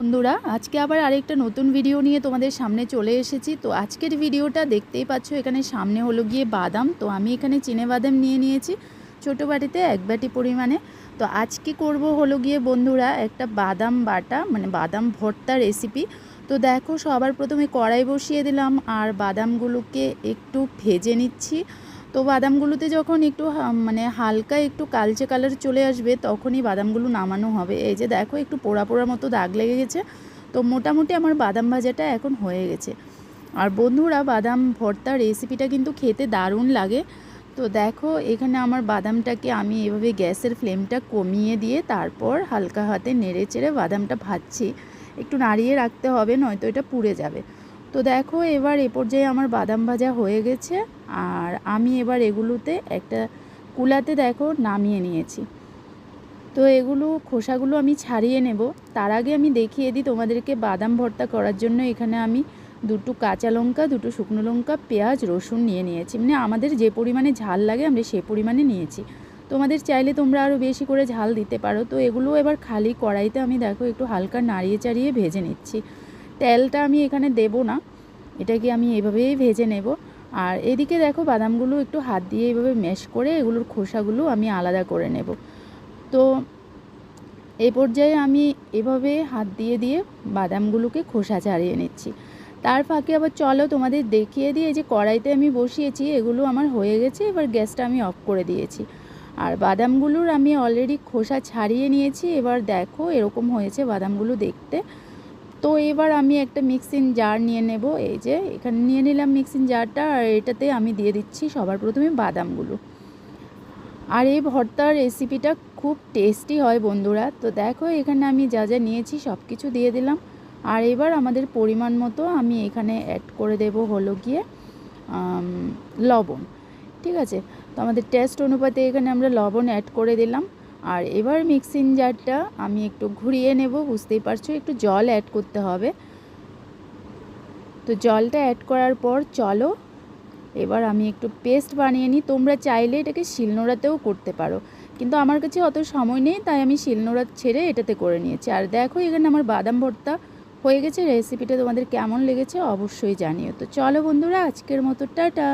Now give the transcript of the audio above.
বন্ধুরা আজকে আবার আরেকটা নতুন ভিডিও নিয়ে তোমাদের সামনে চলে এসেছি। তো আজকের ভিডিওটা দেখতেই পাচ্ছ, এখানে সামনে হলো গিয়ে বাদাম। তো আমি এখানে চিনে বাদাম নিয়ে নিয়েছি ছোটো বাটিতে 1 বাটি পরিমাণে। তো আজকে করব হলো গিয়ে বন্ধুরা একটা বাদাম বাটা মানে বাদাম ভর্তা রেসিপি। তো দেখো, সবার প্রথমে কড়াই বসিয়ে দিলাম আর বাদামগুলোকে একটু ভেজে নিচ্ছি। তো বাদামগুলোতে যখন একটু মানে হালকা একটু কালচে কালার চলে আসবে তখনই বাদামগুলো নামানো হবে। এই যে দেখো, একটু পোড়া পোড়া মতো দাগ লেগে গেছে। তো মোটামুটি আমার বাদাম ভাজাটা এখন হয়ে গেছে। আর বন্ধুরা, বাদাম ভর্তা রেসিপিটা কিন্তু খেতে দারুণ লাগে। তো দেখো, এখানে আমার বাদামটাকে আমি এভাবে গ্যাসের ফ্লেমটা কমিয়ে দিয়ে তারপর হালকা হাতে নেড়ে চেড়ে বাদামটা ভাজছি। একটু নাড়িয়ে রাখতে হবে, নয়তো এটা পুড়ে যাবে। তো দেখো, এবার এ পর্যায়ে আমার বাদাম ভাজা হয়ে গেছে। আর আমি এবার এগুলোতে একটা কুলাতে দেখো নামিয়ে নিয়েছি। তো এগুলো খোসাগুলো আমি ছাড়িয়ে নেব। তার আগে আমি দেখিয়ে দিই তোমাদেরকে, বাদাম ভর্তা করার জন্য এখানে আমি 2টো কাঁচা লঙ্কা, 2টো শুকনো লঙ্কা, পেঁয়াজ, রসুন নিয়েছি। মানে আমাদের যে পরিমাণে ঝাল লাগে আমরা সে পরিমাণে নিয়েছি। তোমাদের চাইলে তোমরা আরও বেশি করে ঝাল দিতে পারো। তো এগুলো এবার খালি কড়াইতে আমি দেখো একটু হালকা নাড়িয়ে চাড়িয়ে ভেজে নিচ্ছি। তেলটা আমি এখানে দেব না, এটাকে আমি এভাবেই ভেজে নেব। আর এদিকে দেখো, বাদামগুলো একটু হাত দিয়ে এইভাবে ম্যাশ করে এগুলোর খোসাগুলো আমি আলাদা করে নেব। তো এই পর্যায়ে আমি এভাবে হাত দিয়ে দিয়ে বাদামগুলোকে খোসা ছাড়িয়ে নিচ্ছি। তার ফাঁকে আবার চলো তোমাদের দেখিয়ে দিয়ে, যে কড়াইতে আমি বসিয়েছি এগুলো আমার হয়ে গেছে। এবার গ্যাসটা আমি অফ করে দিয়েছি। আর বাদামগুলোর আমি অলরেডি খোসা ছাড়িয়ে নিয়েছি। এবার দেখো এরকম হয়েছে বাদামগুলো দেখতে। তো এবার আমি একটা মিক্সিং জার নিয়ে নেব। এই যে এখানে নিয়ে নিলাম মিক্সিং জারটা, আর এটাতে আমি দিয়ে দিচ্ছি সবার প্রথমে বাদামগুলো। আর এই ভর্তার রেসিপিটা খুব টেস্টি হয় বন্ধুরা। তো দেখো, এখানে আমি যা যা নিয়েছি সব কিছু দিয়ে দিলাম। আর এবার আমাদের পরিমাণ মতো আমি এখানে অ্যাড করে দেব হলো গিয়ে লবণ। ঠিক আছে, তো আমাদের টেস্ট অনুপাতে এখানে আমরা লবণ অ্যাড করে দিলাম। আর এবার মিক্সিং জারটা আমি একটু ঘুরিয়ে নেব। বুঝতেই পারছো, একটু জল অ্যাড করতে হবে। তো জলটা অ্যাড করার পর চলো এবার আমি একটু পেস্ট বানিয়ে নিই। তোমরা চাইলে এটাকে শিলনোড়াতেও করতে পারো, কিন্তু আমার কাছে অত সময় নেই, তাই আমি শিলনোড়া ছেড়ে এটাতে করে নিয়েছি। আর দেখো, এখানে আমার বাদাম ভর্তা হয়ে গেছে। রেসিপিটা তোমাদের কেমন লেগেছে অবশ্যই জানিও। তো চলো বন্ধুরা, আজকের মতো টাটা।